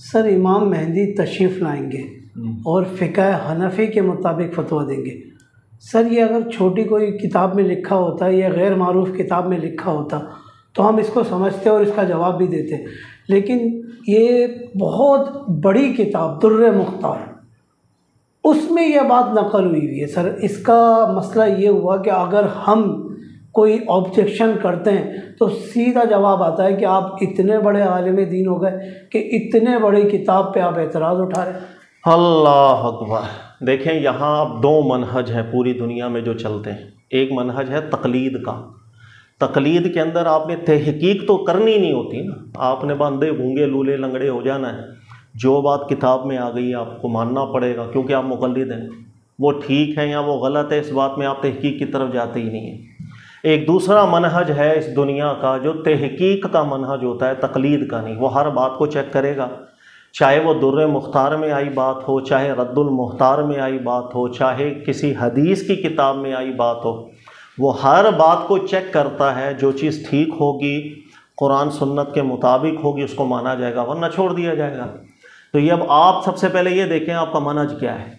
سر امام مہدی تشریف لائیں گے اور فقہ حنفی کے مطابق فتویٰ دیں گے. سر یہ اگر چھوٹی کوئی کتاب میں لکھا ہوتا یا غیر معروف کتاب میں لکھا ہوتا تو ہم اس کو سمجھتے اور اس کا جواب بھی دیتے، لیکن یہ بہت بڑی کتاب در مختار، اس میں یہ بات نقل ہوئی ہے. سر اس کا مسئلہ یہ ہوا کہ اگر ہم کوئی آبجیکشن کرتے ہیں تو سیدھا جواب آتا ہے کہ آپ اتنے بڑے عالم دین ہو گئے کہ اتنے بڑی کتاب پہ آپ اعتراض اٹھا رہے ہیں. اللہ اکبر. دیکھیں یہاں اب دو منہج ہیں پوری دنیا میں جو چلتے ہیں. ایک منہج ہے تقلید کا. تقلید کے اندر آپ نے تحقیق تو کرنی نہیں ہوتی نا، آپ نے باندھے گونگے لولے لنگڑے ہو جانا ہے. جو بات کتاب میں آ گئی آپ کو ماننا پڑے گا کیونکہ آپ مقلد ہیں. وہ ٹھیک ہے یا وہ غلط ہے اس بات میں آپ تحقیق کی طرف جاتے ہی نہیں ہیں. ایک دوسرا منہج ہے اس دنیا کا جو تحقیق کا منہج ہوتا ہے، تقلید کا نہیں. وہ ہر بات کو چیک کرے گا، چاہے وہ در مختار میں آئی بات ہو، چاہے رد المختار میں آئی بات ہو، چاہے کسی حدیث کی کتاب میں آئی بات ہو. وہ ہر بات کو چیک کرتا ہے. جو چیز ٹھیک ہوگی قرآن سنت کے مطابق ہوگی اس کو مانا جائے گا ورنہ چھوڑ دیا جائے گا. تو یہ اب آپ سب سے پہلے یہ دیکھیں آپ کا منہج کیا ہے.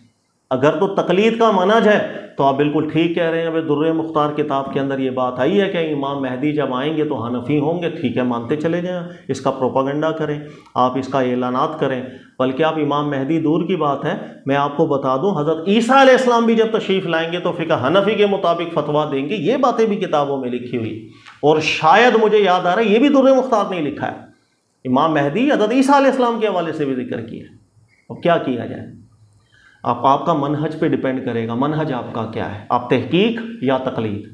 اگر تو تقلید کا منہج ہے تو آپ بالکل ٹھیک کہہ رہے ہیں. در مختار کتاب کے اندر یہ بات آئی ہے کہ امام مہدی جب آئیں گے تو حنفی ہوں گے. ٹھیک ہے، مانتے چلے جائیں، اس کا پروپیگنڈا کریں، آپ اس کا اعلانات کریں. بلکہ آپ امام مہدی دور کی بات ہے، میں آپ کو بتا دوں حضرت عیسیٰ علیہ السلام بھی جب تشریف لائیں گے تو فقہ حنفی کے مطابق فتویٰ دیں گے. یہ باتیں بھی کتابوں میں لکھی ہوئی، اور شاید مجھے یاد آ رہا ہے یہ بھی در مختار نہیں لکھا ہے. امام مہدی حضرت عیسیٰ علیہ السلام کے حوالے سے بھی ذکر کیا ہے. اب کیا کیا جائے؟ آپ کا منہج پہ ڈیپینڈ کرے گا. منہج آپ کا کیا ہے؟ آپ تحقیق یا تقلید؟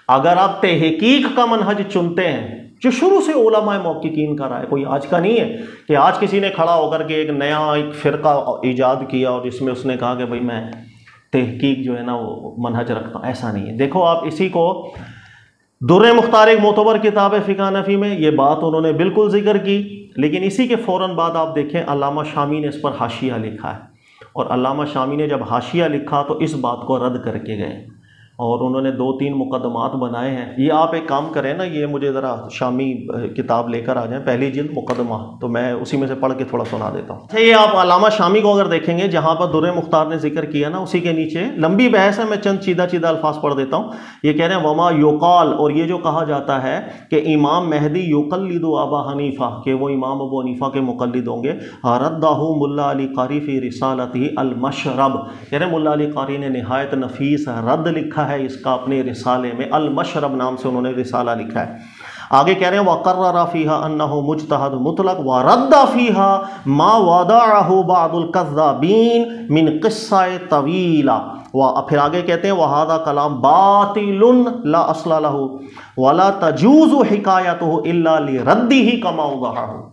اگر آپ تحقیق کا منہج چنتے ہیں جو شروع سے علماء محققین کا رہا ہے، کوئی آج کا نہیں ہے کہ آج کسی نے کھڑا ہو کر کے ایک نیا ایک فرقہ ایجاد کیا اور جس میں اس نے کہا کہ بھئی میں تحقیق جو ہے نا وہ منہج رکھتا ہوں. ایسا نہیں ہے. دیکھو آپ اسی کو در مختار ایک معتبر کتاب ہے فقہ حنفی میں، یہ بات انہوں نے بالکل ذکر کی. لیکن اسی کے فوراً بعد آپ دیکھیں علامہ شامی نے اس پر حاشیہ لکھا ہے، اور علامہ شامی نے جب حاشیہ لکھا تو اس بات کو رد کر کے گئے، اور انہوں نے 2-3 مقدمات بنائے ہیں. یہ آپ ایک کام کریں نا، یہ مجھے ذرا شامی کتاب لے کر آ جائیں، پہلی جلد مقدمہ، تو میں اسی میں سے پڑھ کے تھوڑا سنا دیتا ہوں. یہ آپ علامہ شامی کو اگر دیکھیں گے جہاں پر در مختار نے ذکر کیا نا، اسی کے نیچے لمبی بحث ہے، میں چند چیدہ الفاظ پڑھ دیتا ہوں. یہ کہہ رہے ہیں وما یقال، اور یہ جو کہا جاتا ہے کہ امام مہدی یقلد ابا حنیفہ، کہ وہ امام ابو حنیفہ کے مقلد ہوں گے. ردہ ملا علی قاری فی رسالتہ المشرب، کہہ رہے ہیں ملا علی قاری نے نہایت نفیس رد لکھا ہے اس کا اپنے رسالے میں. المشرب نام سے انہوں نے رسالہ لکھا ہے. آگے کہہ رہے ہیں وَقَرَّرَ فِيهَا أَنَّهُ مُجْتَهِدٌ مُطْلَق وَرَدَّ فِيهَا مَا وَضَعَهُ بَعْضُ الْكَذَّابِينَ مِنْ قِصَّةٍ طَوِيلَةٍ. پھر آگے کہتے ہیں وَهَذَا كَلَامٌ بَاطِلٌ لَا أَصْلَ لَهُ وَلَا تَجُوزُ حِكَايَتُهُ إِلَّا لِرَدِّهِ كَمَا وَضَعَهُ.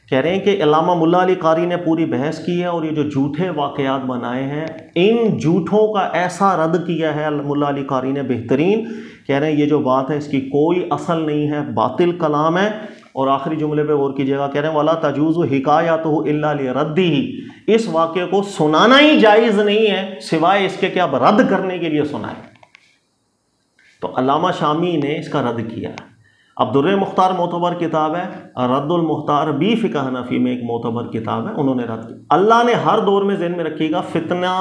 کہہ رہے ہیں کہ علامہ ملا علی قاری نے پوری بحث کی ہے، اور یہ جو جھوٹے واقعات بنائے ہیں ان جھوٹوں کا ایسا رد کیا ہے ملا علی قاری نے بہترین. کہہ رہے ہیں یہ جو بات ہے اس کی کوئی اصل نہیں ہے، باطل کلام ہے. اور آخری جملے پہ غور کیجیے گا، کہہ رہے ہیں وَلَا تَجُوزُ حِكَايَتُهُ إِلَّا لِرَدِّهِ، اس واقعے کو سنانا ہی جائز نہیں ہے سوائے اس کے کہ اب رد کرنے کے لیے سنائیں. تو علامہ شامی نے اس کا رد کیا. اب در مختار معتبر کتاب ہے، رد المختار بھی فقہ حنفی میں ایک معتبر کتاب ہے، انہوں نے رد کی. اللہ نے ہر دور میں ذہن میں رکھیے گا فتنہ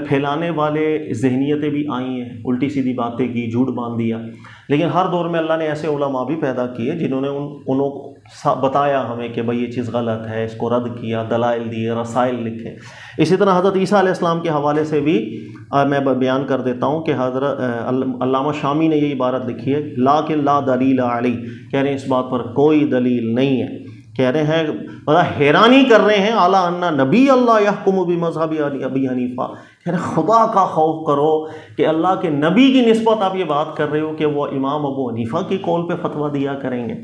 پھیلانے والے ذہنیتیں بھی آئی ہیں، الٹی سیدھی باتیں کی، جھوٹ باندھ دیا. لیکن ہر دور میں اللہ نے ایسے علماء بھی پیدا کیے جنہوں نے انہوں کو بتایا ہمیں کہ بھئی یہ چیز غلط ہے، اس کو رد کیا، دلائل دیے، رسائل لکھے. اسی طرح حضرت عیسیٰ علیہ السلام کے حوالے سے بھی میں بیان کر دیتا ہوں کہ حضرت علامہ شامی نے یہ عبارت لکھی ہے لیکن لا دلیل علی، کہہ رہے ہیں اس بات پر کوئی دلیل نہیں ہے. کہہ رہے ہیں حیرانی کر رہے ہیں اعلیٰ انا نبی اللہ یحکم بمذہب ابی حنیفہ. کہہ رہے خدا کا خوف کرو کہ اللہ کے نبی کی نسبت آپ یہ بات کر رہے ہو کہ وہ امام ابو حنیفہ کی قول پہ فتویٰ دیا کریں گے.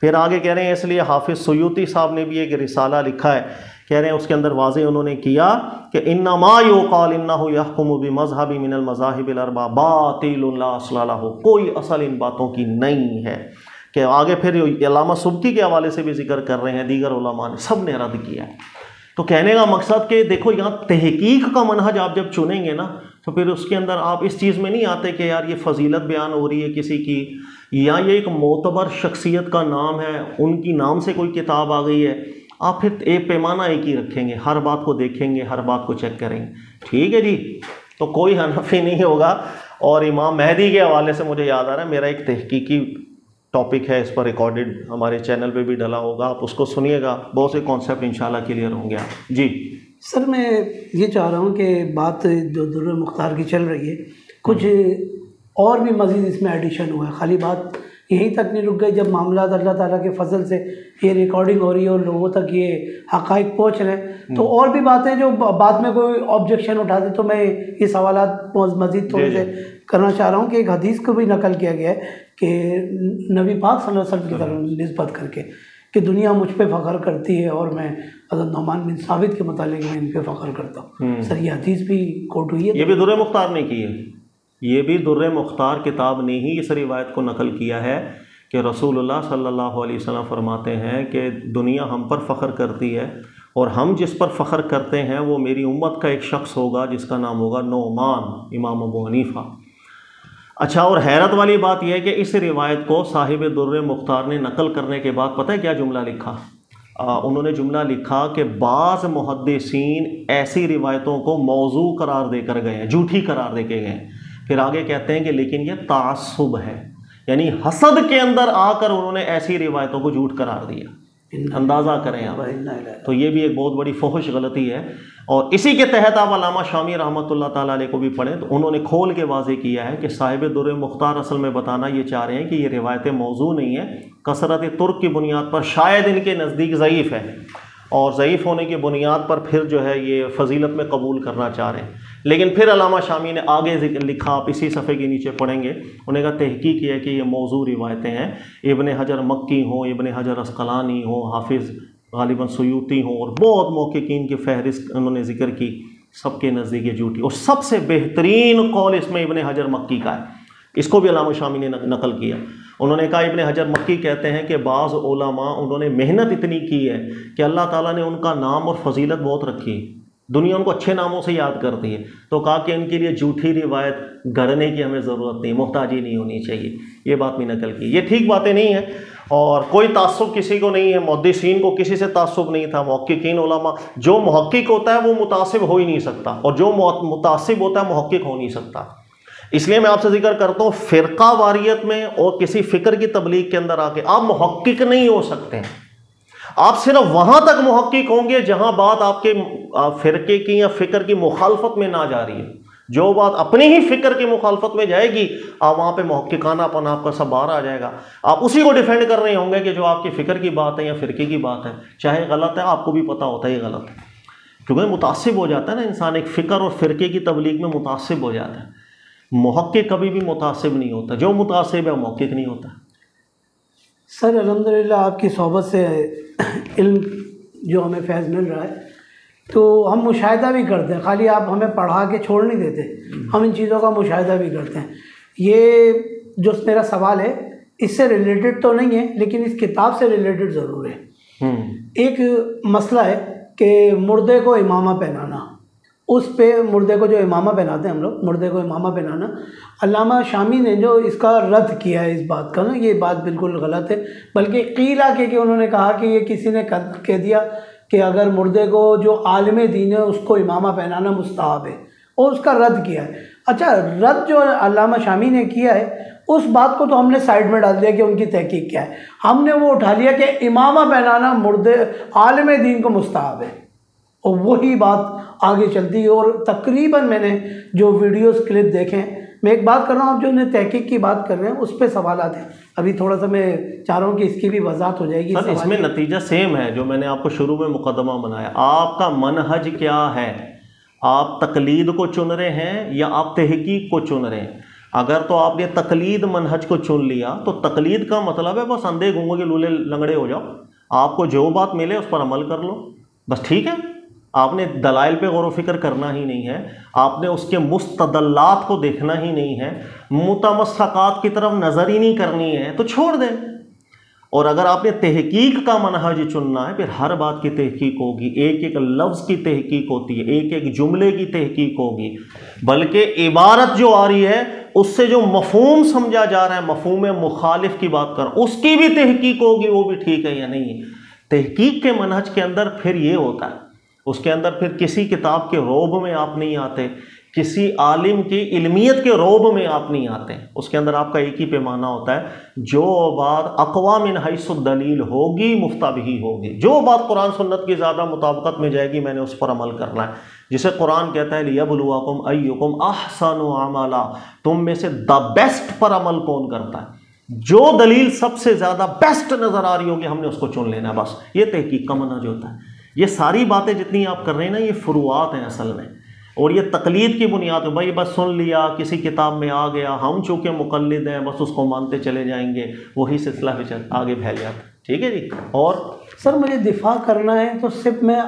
پھر آگے کہہ رہے ہیں اس لیے حافظ سیوطی صاحب نے بھی ایک رسالہ لکھا ہے، کہہ رہے ہیں اس کے اندر واضح انہوں نے کیا کہ انما یقال انہ یحکم بمذہب من المذاہب الاربعہ باطل لا اصل لہ، کوئی اصل ان باتوں کی نہیں ہے. کہ آگے پھر علامہ سبکی کے حوالے سے بھی ذکر کر رہے ہیں، دیگر علماء نے سب نے رد کیا ہے. تو کہنے کا مقصد کہ دیکھو یہاں تحقیق کا منہج آپ جب چنیں گے نا تو پھر اس کے اندر آپ اس چیز میں نہیں آتے کہ یار یہ فضیلت بیان ہو رہی ہے کسی کی، یا یہ ایک معتبر شخصیت کا نام ہے ان کی نام سے کوئی کتاب آ گئی ہے. آپ پھر ایک پیمانہ ایک ہی رکھیں گے، ہر بات کو دیکھیں گے، ہر بات کو چیک کریں گے، ٹھیک ہے جی، تو کوئی حنفی نہیں ہوگا۔ اور امام مہدی کے حوالے سے مجھے یاد آ رہا ہے، میرا ایک تحقیقی ٹاپک ہے، اس پر ریکارڈڈ ہمارے چینل پہ بھی ڈلا ہوگا، آپ اس کو سنیے گا، بہت سے کانسیپٹ انشاءاللہ کلیئر ہوں گے آپ۔ جی سر میں یہ چاہ رہا ہوں کہ بات جو در مختار کی چل رہی ہے، کچھ اور بھی مزید اس میں ایڈیشن ہوا ہے، خالی بات یہیں تک نہیں رک گئی۔ جب معاملات اللہ تعالیٰ کے فضل سے یہ ریکارڈنگ ہو رہی ہے اور لوگوں تک یہ حقائق پہنچ رہے ہیں، تو اور بھی باتیں جو بعد میں کوئی آبجیکشن اٹھاتے، تو میں یہ سوالات مزید تھوڑے سے کرنا چاہ رہا ہوں کہ ایک حدیث کو بھی نقل کیا گیا ہے کہ نبی پاک صلی اللہ علیہ وسلم کی طرف نسبت کر کے کہ دنیا مجھ پہ فخر کرتی ہے اور میں حضرت نعمان بن ثابت کے متعلق میں ان پہ فخر کرتا ہوں۔ سر یہ حدیث بھی کوٹ ہوئی ہے؟ یہ بھی در مختار نے کی ہے، یہ بھی در مختار کتاب نے ہی اس روایت کو نقل کیا ہے کہ رسول اللہ صلی اللہ علیہ وسلم فرماتے ہیں کہ دنیا ہم پر فخر کرتی ہے، اور ہم جس پر فخر کرتے ہیں وہ میری امت کا ایک شخص ہوگا جس کا نام ہوگا نعمان، امام ابو حنیفہ۔ اچھا، اور حیرت والی بات یہ ہے کہ اس روایت کو صاحب در مختار نے نقل کرنے کے بعد پتہ ہے کیا جملہ لکھا؟ انہوں نے جملہ لکھا کہ بعض محدثین ایسی روایتوں کو موضوع قرار دے کر گئے ہیں، جھوٹی قرار دے کے گئے ہیں۔ پھر آگے کہتے ہیں کہ لیکن یہ تعصب ہے، یعنی حسد کے اندر آ کر انہوں نے ایسی روایتوں کو جھوٹ قرار دیا۔ اندازہ کریں آپ، تو یہ بھی ایک بہت بڑی فحش غلطی ہے۔ اور اسی کے تحت آپ علامہ شامی رحمۃ اللہ تعالیٰ علیہ کو بھی پڑھیں تو انہوں نے کھول کے واضح کیا ہے کہ صاحب در مختار اصل میں بتانا یہ چاہ رہے ہیں کہ یہ روایتیں موضوع نہیں ہیں، کثرت ترک کی بنیاد پر شاید ان کے نزدیک ضعیف ہے، اور ضعیف ہونے کی بنیاد پر پھر جو ہے یہ فضیلت میں قبول کرنا چاہ رہے ہیں۔ لیکن پھر علامہ شامی نے آگے لکھا، آپ اسی صفحے کے نیچے پڑھیں گے، انہوں نے کہا تحقیق کی ہے کہ یہ موضوع روایتیں ہیں، ابن حجر مکی ہوں، ابن حجر اسقلانی ہوں، حافظ غالباً سیوطی ہوں، اور بہت محققین کی فہرست انہوں نے ذکر کی، سب کے نزدیک یہ جھوٹی، اور سب سے بہترین قول اس میں ابن حجر مکی کا ہے، اس کو بھی علامہ شامی نے نقل کیا۔ انہوں نے کہا ابن حجر مکی کہتے ہیں کہ بعض علماء انہوں نے محنت اتنی کی ہے کہ اللہ تعالیٰ نے ان کا نام اور فضیلت بہت رکھی، دنیا ان کو اچھے ناموں سے یاد کرتی ہے، تو کہا کہ ان کے لیے جھوٹی روایت گھڑنے کی ہمیں ضرورت نہیں، محتاجی نہیں ہونی چاہیے، یہ بات بھی نقل کی۔ یہ ٹھیک باتیں نہیں ہیں، اور کوئی تعصب کسی کو نہیں ہے، محدثین کو کسی سے تعصب نہیں تھا، محققین علماء، جو محقق ہوتا ہے وہ متعصب ہو ہی نہیں سکتا، اور جو متعصب ہوتا ہے محقق ہو نہیں سکتا۔ اس لیے میں آپ سے ذکر کرتا ہوں، فرقہ واریت میں اور کسی فکر کی تبلیغ کے اندر آ کے آپ محقق نہیں ہو سکتے ہیں، آپ صرف وہاں تک محقق ہوں گے جہاں بات آپ کے فرقے کی یا فکر کی مخالفت میں نہ جا رہی ہے۔ جو بات اپنی ہی فکر کی مخالفت میں جائے گی، آپ وہاں پہ محققانہ پن آپ کا سب باہر آ جائے گا، آپ اسی کو ڈیفینڈ کر رہے ہوں گے کہ جو آپ کی فکر کی بات ہے یا فرقے کی بات ہے، چاہے غلط ہے، آپ کو بھی پتہ ہوتا ہے یہ غلط ہے، کیونکہ متعصب ہو جاتا ہے نا انسان، ایک فکر اور فرقے کی تبلیغ میں متعصب ہو جاتا ہے۔ محقق کبھی بھی متعصب نہیں ہوتا، جو متعصب ہے محقق نہیں ہوتا۔ سر الحمدللہ آپ کی صحبت سے علم جو ہمیں فیض مل رہا ہے، تو ہم مشاہدہ بھی کرتے ہیں، خالی آپ ہمیں پڑھا کے چھوڑ نہیں دیتے، ہم ان چیزوں کا مشاہدہ بھی کرتے ہیں۔ یہ جو میرا سوال ہے اس سے ریلیٹڈ تو نہیں ہے، لیکن اس کتاب سے ریلیٹڈ ضرور ہے۔ ایک مسئلہ ہے کہ مردے کو امامہ پہنانا، اس پہ مردے کو جو امامہ پہناتے ہیں ہم لوگ، مردے کو امامہ پہنانا، علامہ شامی نے جو اس کا رد کیا ہے اس بات کا نا، یہ بات بالکل غلط ہے، بلکہ قیلا کہ انہوں نے کہا کہ یہ کسی نے کہہ دیا کہ اگر مردے کو جو عالم دین ہے اس کو امامہ پہنانا مستحب ہے، اور اس کا رد کیا ہے۔ اچھا، رد جو علامہ شامی نے کیا ہے اس بات کو تو ہم نے سائڈ میں ڈال دیا کہ ان کی تحقیق کیا ہے، ہم نے وہ اٹھا لیا کہ امامہ پہنانا مردے عالم دین کو مستحب ہے، اور وہی بات آگے چلتی ہے۔ اور تقریباً میں نے جو ویڈیوز کلپ دیکھے ہیں، میں ایک بات کر رہا ہوں، آپ جو نے تحقیق کی بات کر رہے ہیں اس پہ سوالات ہیں، ابھی تھوڑا سا میں چاہ رہا ہوں کہ اس کی بھی وضاحت ہو جائے گی۔ سر اس میں نتیجہ سیم ہے جو میں نے آپ کو شروع میں مقدمہ بنایا، آپ کا منہج کیا ہے، آپ تقلید کو چن رہے ہیں یا آپ تحقیق کو چن رہے ہیں؟ اگر تو آپ نے تقلید منہج کو چن لیا تو تقلید کا مطلب ہے بس اندھے گونگے کے لولے لنگڑے ہو جاؤ، آپ کو جو بات ملے اس پر عمل کر لو، بس ٹھیک ہے۔ آپ نے دلائل پہ غور و فکر کرنا ہی نہیں ہے، آپ نے اس کے مستدلات کو دیکھنا ہی نہیں ہے، متمسکات کی طرف نظر ہی نہیں کرنی ہے تو چھوڑ دیں۔ اور اگر آپ نے تحقیق کا منہج چننا ہے، پھر ہر بات کی تحقیق ہوگی، ایک ایک لفظ کی تحقیق ہوتی ہے، ایک ایک جملے کی تحقیق ہوگی، بلکہ عبارت جو آ رہی ہے اس سے جو مفہوم سمجھا جا رہا ہے، مفہوم مخالف کی بات کر، اس کی بھی تحقیق ہوگی، وہ بھی ٹھیک ہے یا نہیں ہے۔ تحقیق کے منہج کے اندر پھر یہ ہوتا ہے، اس کے اندر پھر کسی کتاب کے روب میں آپ نہیں آتے، کسی عالم کی علمیت کے روب میں آپ نہیں آتے، اس کے اندر آپ کا ایک ہی پیمانہ ہوتا ہے، جو بات اقوا من حیث الدلیل ہوگی مفتہ بہی ہوگی، جو بات قرآن سنت کی زیادہ مطابقت میں جائے گی میں نے اس پر عمل کرنا ہے، جسے قرآن کہتا ہے لیبلواکم ایکم احسن عملا، تم میں سے دا بیسٹ پر عمل کون کرتا ہے، جو دلیل سب سے زیادہ بیسٹ نظر آ رہی ہوگی ہم نے اس کو چن لینا ہے، بس یہ تحقیق کا منہج ہوتا ہے۔ یہ ساری باتیں جتنی آپ کر رہے ہیں نا یہ فروعات ہیں اصل میں، اور یہ تقلید کی بنیاد ہے، بھائی بس سن لیا کسی کتاب میں آ گیا، ہم چونکہ مقلد ہیں بس اس کو مانتے چلے جائیں گے، وہی سلسلہ بھی آگے پھیل جاتا ہے۔ ٹھیک ہے جی، اور سر مجھے دفاع کرنا ہے تو صرف میں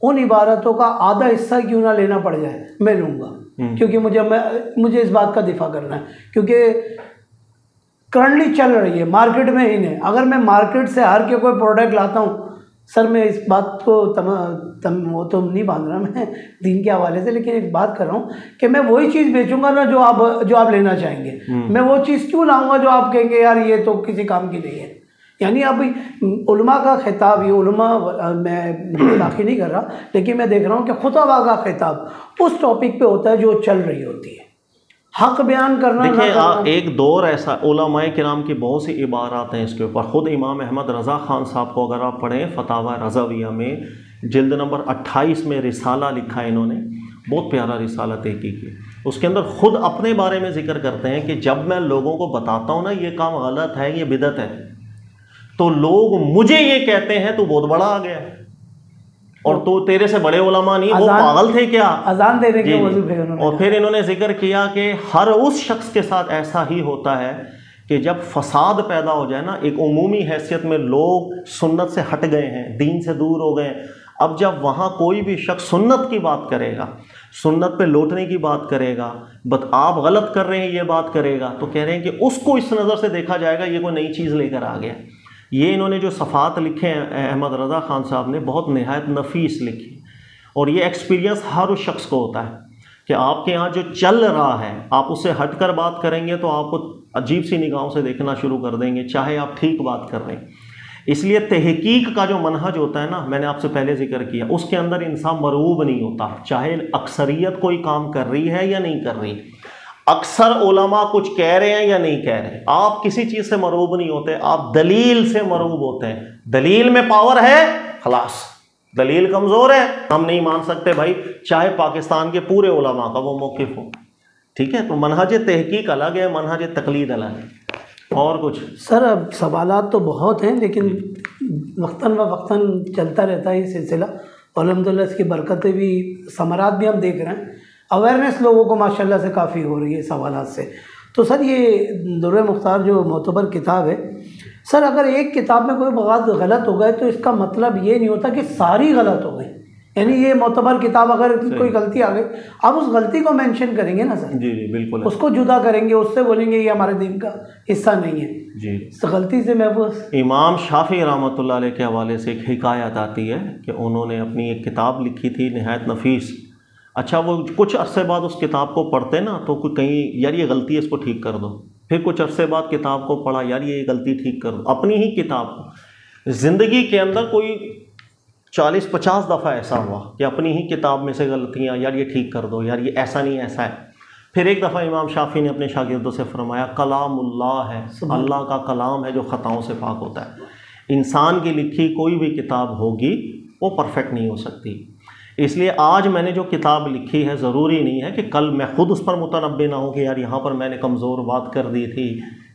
ان عبارتوں کا آدھا حصہ کیوں نہ لینا پڑ جائے میں لوں گا، کیونکہ مجھے اس بات کا دفاع کرنا ہے، کیونکہ کرنٹلی چل رہی ہے مارکیٹ میں ہی نہیں، اگر میں مارکیٹ سے ہر کے کوئی پروڈکٹ لاتا ہوں، سر میں اس بات کو وہ تو نہیں باندھ رہا میں دین کے حوالے سے، لیکن ایک بات کر رہا ہوں کہ میں وہی چیز بیچوں گا نا جو آپ لینا چاہیں گے، میں وہ چیز کیوں لاؤں گا جو آپ کہیں گے یار یہ تو کسی کام کی نہیں ہے۔ یعنی اب علماء کا خطاب، یہ علماء میں داخل نہیں کر رہا، لیکن میں دیکھ رہا ہوں کہ خطباء کا خطاب اس ٹاپک پہ ہوتا ہے جو چل رہی ہوتی ہے، حق بیان کرنا۔ دیکھیں ایک دور ایسا، علماء کرام کی بہت سی عبارات ہیں اس کے اوپر، خود امام احمد رضا خان صاحب کو اگر آپ پڑھیں فتاوی رضویہ میں جلد نمبر 28 میں رسالہ لکھا ہے انہوں نے، بہت پیارا رسالہ تحقیق کی، اس کے اندر خود اپنے بارے میں ذکر کرتے ہیں کہ جب میں لوگوں کو بتاتا ہوں نا یہ کام غلط ہے، یہ بدعت ہے، تو لوگ مجھے یہ کہتے ہیں تو بہت بڑا آ گیا ہے، اور تو تیرے سے بڑے علماء نہیں، وہ پاگل تھے کیا، اذان دینے کے موضوع پہ انہوں نے، اور پھر انہوں نے ذکر کیا کہ ہر اس شخص کے ساتھ ایسا ہی ہوتا ہے کہ جب فساد پیدا ہو جائے نا، ایک عمومی حیثیت میں لوگ سنت سے ہٹ گئے ہیں، دین سے دور ہو گئے ہیں، اب جب وہاں کوئی بھی شخص سنت کی بات کرے گا، سنت پہ لوٹنے کی بات کرے گا، آپ غلط کر رہے ہیں یہ بات کرے گا، تو کہہ رہے ہیں کہ اس کو اس نظر سے دیکھا جائے گا یہ کوئی نئی چیز لے کر آ گیا۔ یہ انہوں نے جو صفحات لکھے ہیں احمد رضا خان صاحب نے، بہت نہایت نفیس لکھی، اور یہ ایکسپیرینس ہر اس شخص کو ہوتا ہے کہ آپ کے ہاں جو چل رہا ہے آپ اس سے ہٹ کر بات کریں گے تو آپ کو عجیب سی نگاہوں سے دیکھنا شروع کر دیں گے، چاہے آپ ٹھیک بات کر رہے ہیں۔ اس لیے تحقیق کا جو منہج ہوتا ہے نا، میں نے آپ سے پہلے ذکر کیا، اس کے اندر انسان مرعوب نہیں ہوتا، چاہے اکثریت کوئی کام کر رہی ہے یا نہیں کر رہی، اکثر علماء کچھ کہہ رہے ہیں یا نہیں کہہ رہے، آپ کسی چیز سے مرعوب نہیں ہوتے، آپ دلیل سے مرعوب ہوتے ہیں۔ دلیل میں پاور ہے، خلاص، دلیل کمزور ہے ہم نہیں مان سکتے بھائی، چاہے پاکستان کے پورے علماء کا وہ موقف ہو۔ ٹھیک ہے، تو منہج تحقیق الگ ہے، منہج تقلید الگ ہے۔ اور کچھ سر اب سوالات تو بہت ہیں، لیکن وقتاً وقتاً چلتا رہتا ہے یہ سلسلہ، الحمدللہ اس کی برکتیں بھی، ثمرات بھی ہم دیکھ رہے ہیں، اویئرنیس لوگوں کو ماشاءاللہ سے کافی ہو رہی ہے سوالات سے۔ تو سر یہ درر مختار جو معتبر کتاب ہے، سر اگر ایک کتاب میں کوئی بات غلط ہو گئے تو اس کا مطلب یہ نہیں ہوتا کہ ساری غلط ہو گئی، یعنی یہ معتبر کتاب اگر کوئی غلطی آ گئی آپ اس غلطی کو مینشن کریں گے نا سر، جی جی بالکل، اس کو جدا کریں گے، اس سے بولیں گے یہ ہمارے دین کا حصہ نہیں ہے، جی غلطی سے محفوظ۔ امام شافعی رحمۃ اللہ علیہ کے حوالے سے ایک حکایت آتی ہے کہ انہوں نے اپنی ایک کتاب لکھی تھی نہایت نفیس، اچھا وہ کچھ عرصے بعد اس کتاب کو پڑھتے نا تو کہیں یار یہ غلطی ہے اس کو ٹھیک کر دو، پھر کچھ عرصے بعد کتاب کو پڑھا، یار یہ غلطی ٹھیک کر دو، اپنی ہی کتاب کو۔ زندگی کے اندر کوئی 40-50 دفعہ ایسا ہوا کہ اپنی ہی کتاب میں سے غلطیاں، یار یہ ٹھیک کر دو، یار یہ ایسا نہیں ایسا ہے۔ پھر ایک دفعہ امام شافعی نے اپنے شاگردوں سے فرمایا کلام اللہ ہے، اللہ کا کلام ہے جو خطاؤں سے پاک ہوتا ہے، انسان کی لکھی کوئی بھی کتاب ہوگی وہ پرفیکٹ نہیں ہو سکتی، اس لیے آج میں نے جو کتاب لکھی ہے ضروری نہیں ہے کہ کل میں خود اس پر متنبع نہ ہوں کہ یار یہاں پر میں نے کمزور بات کر دی تھی،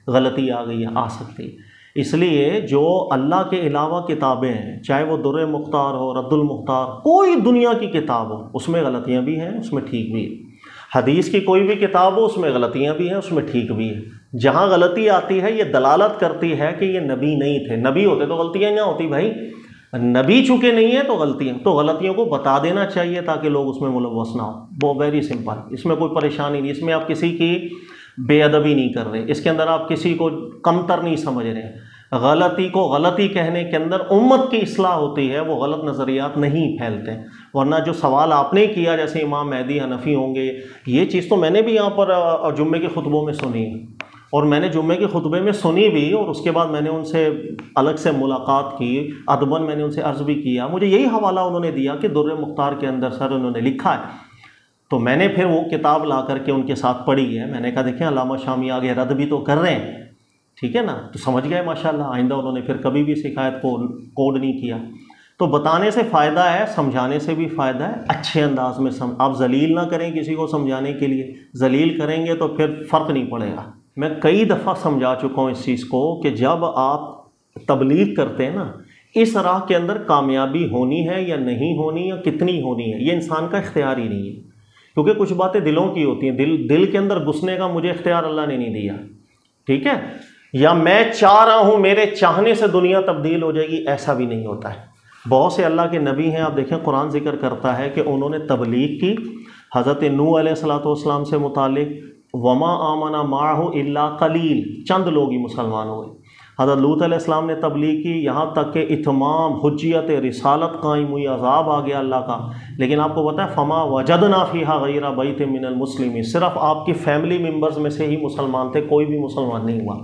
غلطی آ گئی ہے، آ سکتی۔ اس لیے جو اللہ کے علاوہ کتابیں ہیں، چاہے وہ در مختار ہو، رد المختار، کوئی دنیا کی کتاب ہو، اس میں غلطیاں بھی ہیں، اس میں ٹھیک بھی ہے۔ حدیث کی کوئی بھی کتاب ہو، اس میں غلطیاں بھی ہیں، اس میں ٹھیک بھی ہے۔ جہاں غلطی آتی ہے یہ دلالت کرتی ہے کہ یہ نبی نہیں تھے، نبی ہوتے تو غلطیاں نہ ہوتی بھائی، نبی چونکہ نہیں ہے تو غلطیوں کو بتا دینا چاہیے تاکہ لوگ اس میں ملوث نہ ہو، وہ ویری سمپل، اس میں کوئی پریشانی نہیں، اس میں آپ کسی کی بے ادبی نہیں کر رہے، اس کے اندر آپ کسی کو کمتر نہیں سمجھ رہے۔ غلطی کو غلطی کہنے کے اندر امت کی اصلاح ہوتی ہے، وہ غلط نظریات نہیں پھیلتے، ورنہ جو سوال آپ نے کیا جیسے امام مہدی حنفی ہوں گے، یہ چیز تو میں نے بھی یہاں پر جمعے کے خطبوں میں سنی ہے، اور میں نے جمعے کے خطبے میں سنی بھی، اور اس کے بعد میں نے ان سے الگ سے ملاقات کی، ادباً میں نے ان سے عرض بھی کیا، مجھے یہی حوالہ انہوں نے دیا کہ در مختار کے اندر سر انہوں نے لکھا ہے۔ تو میں نے پھر وہ کتاب لا کر کے ان کے ساتھ پڑھی ہے، میں نے کہا دیکھیں علامہ شامی آگے رد بھی تو کر رہے ہیں، ٹھیک ہے نا، تو سمجھ گئے ماشاءاللہ، آئندہ انہوں نے پھر کبھی بھی شکایت کو کوڈ نہیں کیا۔ تو بتانے سے فائدہ ہے، سمجھانے سے بھی فائدہ ہے، اچھے انداز میں آپ ذلیل نہ کریں کسی کو سمجھانے کے لیے، ذلیل کریں گے تو پھر فرق نہیں پڑے گا۔ میں کئی دفعہ سمجھا چکا ہوں اس چیز کو کہ جب آپ تبلیغ کرتے ہیں نا، اس راہ کے اندر کامیابی ہونی ہے یا نہیں ہونی یا کتنی ہونی ہے، یہ انسان کا اختیار ہی نہیں ہے، کیونکہ کچھ باتیں دلوں کی ہوتی ہیں، دل کے اندر گھسنے کا مجھے اختیار اللہ نے نہیں دیا، ٹھیک ہے، یا میں چاہ رہا ہوں میرے چاہنے سے دنیا تبدیل ہو جائے گی، ایسا بھی نہیں ہوتا ہے۔ بہت سے اللہ کے نبی ہیں، آپ دیکھیں قرآن ذکر کرتا ہے کہ انہوں نے تبلیغ کی، حضرت نوح علیہ السلام سے متعلق وما آمن معہ الا قلیل، چند لوگ ہی مسلمان ہوئے۔ حضرت لوط علیہ السلام نے تبلیغ کی، یہاں تک کہ اتمام حجیت رسالت قائم ہوئی، عذاب آ گیا اللہ کا، لیکن آپ کو پتہ ہے فما وجدنا فیہا غیر بیت من المسلمین، صرف آپ کی فیملی ممبرز میں سے ہی مسلمان تھے، کوئی بھی مسلمان نہیں ہوا۔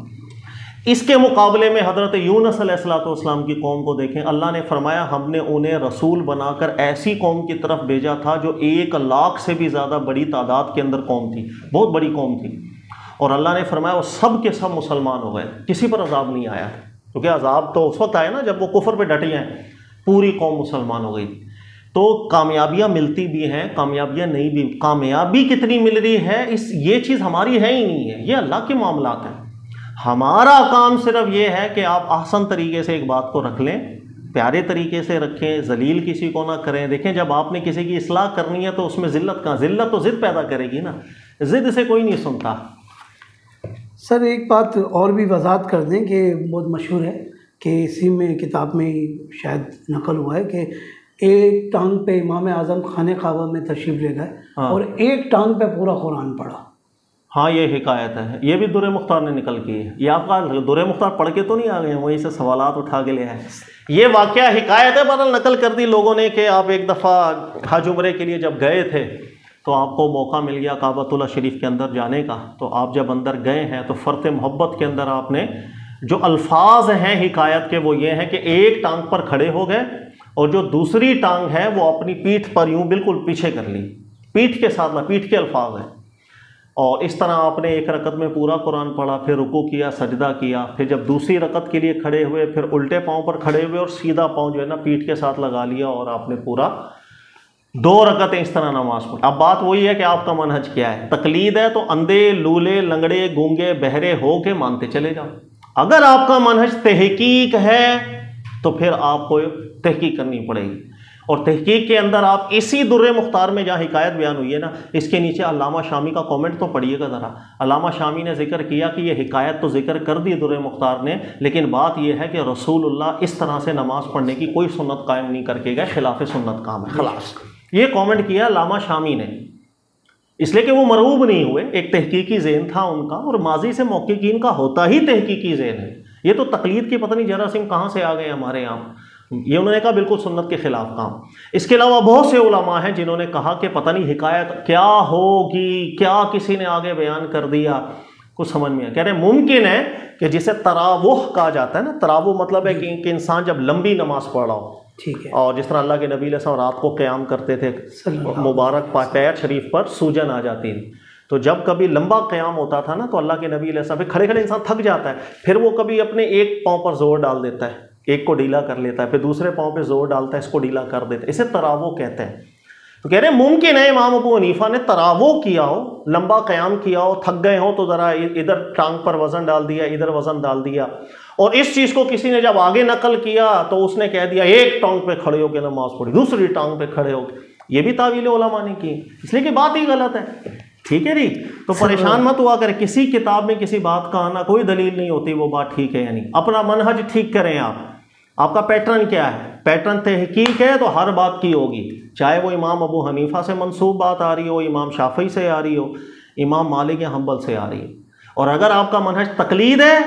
اس کے مقابلے میں حضرت یونس علیہ السلام کی قوم کو دیکھیں، اللہ نے فرمایا ہم نے انہیں رسول بنا کر ایسی قوم کی طرف بھیجا تھا جو 1,00,000 سے بھی زیادہ بڑی تعداد کے اندر قوم تھی، بہت بڑی قوم تھی، اور اللہ نے فرمایا وہ سب کے سب مسلمان ہو گئے، کسی پر عذاب نہیں آیا، کیونکہ عذاب تو اس وقت آیا نا جب وہ کفر پہ ڈٹے ہیں، پوری قوم مسلمان ہو گئی۔ تو کامیابیاں ملتی بھی ہیں، کامیابیاں نہیں بھی، کامیابی کتنی مل رہی ہے یہ چیز ہماری ہے ہی نہیں ہے، یہ اللہ کے معاملات ہیں۔ ہمارا کام صرف یہ ہے کہ آپ احسن طریقے سے ایک بات کو رکھ لیں، پیارے طریقے سے رکھیں، ذلیل کسی کو نہ کریں۔ دیکھیں جب آپ نے کسی کی اصلاح کرنی ہے تو اس میں ذلت کہاں، ذلت تو ضد پیدا کرے گی نا، ضد سے کوئی نہیں سنتا۔ سر ایک بات اور بھی وضاحت کر دیں کہ بہت مشہور ہے کہ اسی میں کتاب میں ہی شاید نقل ہوا ہے کہ ایک ٹانگ پہ امام اعظم خانہ کعبہ میں تشریف لے گئے اور ایک ٹانگ پہ پورا قرآن پڑھا۔ ہاں یہ حکایت ہے، یہ بھی در مختار نے نکل کی ہے، یہ آپ کا در مختار پڑھ کے تو نہیں آ گئے ہیں، وہیں سے سوالات اٹھا کے لے آئے، یہ واقعہ حکایت ہے، بدل نقل کر دی لوگوں نے کہ آپ ایک دفعہ حج عمرے کے لیے جب گئے تھے تو آپ کو موقع مل گیا کعبۃ اللہ شریف کے اندر جانے کا، تو آپ جب اندر گئے ہیں تو فرط محبت کے اندر آپ نے جو الفاظ ہیں حکایت کے وہ یہ ہیں کہ ایک ٹانگ پر کھڑے ہو گئے اور جو دوسری ٹانگ ہے وہ اپنی پیٹھ پر یوں بالکل پیچھے کر لی، پیٹھ کے ساتھ، پیٹھ کے الفاظ ہیں، اور اس طرح آپ نے ایک رکعت میں پورا قرآن پڑھا، پھر رکوع کیا، سجدہ کیا، پھر جب دوسری رکعت کے لیے کھڑے ہوئے پھر الٹے پاؤں پر کھڑے ہوئے اور سیدھا پاؤں جو ہے نا پیٹھ کے ساتھ لگا لیا، اور آپ نے پورا 2 رکعتیں اس طرح نماز پڑھی۔ اب بات وہی ہے کہ آپ کا منہج کیا ہے، تقلید ہے تو اندھے لولے لنگڑے گونگے بہرے ہو کے مانتے چلے جاؤ، اگر آپ کا منہج تحقیق ہے تو پھر آپ کو تحقیق کرنی پڑے گی، اور تحقیق کے اندر آپ اسی در مختار میں جہاں حکایت بیان ہوئی ہے نا، اس کے نیچے علامہ شامی کا کامنٹ تو پڑھیے گا ذرا۔ علامہ شامی نے ذکر کیا کہ یہ حکایت تو ذکر کر دی در مختار نے، لیکن بات یہ ہے کہ رسول اللہ اس طرح سے نماز پڑھنے کی کوئی سنت قائم نہیں کر کے گئے، خلاف سنت کام ہے، خلاص یہ کامنٹ کیا علامہ شامی نے، اس لیے کہ وہ مرعوب نہیں ہوئے، ایک تحقیقی ذہن تھا ان کا، اور ماضی سے محققین کا ہوتا ہی تحقیقی ذہن ہے، یہ تو تقلید کی پتہ نہیں جراثیم کہاں سے آ گئے ہمارے یہاں، یہ انہوں نے کہا بالکل سنت کے خلاف کام۔ اس کے علاوہ بہت سے علماء ہیں جنہوں نے کہا کہ پتہ نہیں حکایت کیا ہوگی، کیا کسی نے آگے بیان کر دیا، کچھ سمجھ میں کہہ رہے ہیں ممکن ہے کہ جسے تراوح کہا جاتا ہے نا، تراوح مطلب ہے کہ انسان جب لمبی نماز پڑھ رہا ہو، ٹھیک ہے، اور جس طرح اللہ کے نبی علیہ السلام رات کو قیام کرتے تھے، مبارک پیر شریف پر سوجن آ جاتی تھی، تو جب کبھی لمبا قیام ہوتا تھا نا تو اللہ کے نبی علیہ السلام کھڑے کھڑے انسان تھک جاتا ہے، پھر وہ کبھی اپنے ایک پاؤں پر زور ڈال دیتا ہے، ایک کو ڈھیلا کر لیتا ہے، پھر دوسرے پاؤں پہ زور ڈالتا ہے، اس کو ڈھیلا کر دیتا ہے، اسے تراوح کہتے ہیں۔ تو کہہ رہے ہیں ممکن ہے امام ابو حنیفہ نے تراوح کیا ہو، لمبا قیام کیا ہو، تھک گئے ہوں تو ذرا ادھر ٹانگ پر وزن ڈال دیا، ادھر وزن ڈال دیا، اور اس چیز کو کسی نے جب آگے نقل کیا تو اس نے کہہ دیا ایک ٹانگ پہ کھڑے ہو کے نماز پڑھی، دوسری ٹانگ پہ کھڑے ہو کے، یہ بھی تعویل علماء نے کی، اس لیے کہ بات ہی غلط ہے، ٹھیک ہے جی۔ تو پریشان مت ہوا کرے، کسی کتاب میں کسی بات کا آنا کوئی دلیل نہیں ہوتی وہ بات ٹھیک ہے یا نہیں، اپنا منہج ٹھیک کریں آپ کا پیٹرن کیا ہے، پیٹرن تحقیق ہے تو ہر بات کی ہوگی، چاہے وہ امام ابو حنیفہ سے منسوب بات آ رہی ہو، امام شافعی سے آ رہی ہو، امام مالک یا حنبل سے آ رہی ہے، اور اگر آپ کا منہج تقلید ہے،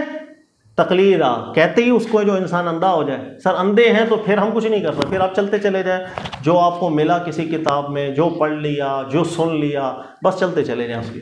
تقلید کہتے ہی اس کو جو انسان اندھا ہو جائے، سر اندھے ہیں تو پھر ہم کچھ نہیں کر سکتے، پھر آپ چلتے چلے جائیں، جو آپ کو ملا کسی کتاب میں، جو پڑھ لیا، جو سن لیا، بس چلتے چلے جائیں اس کی۔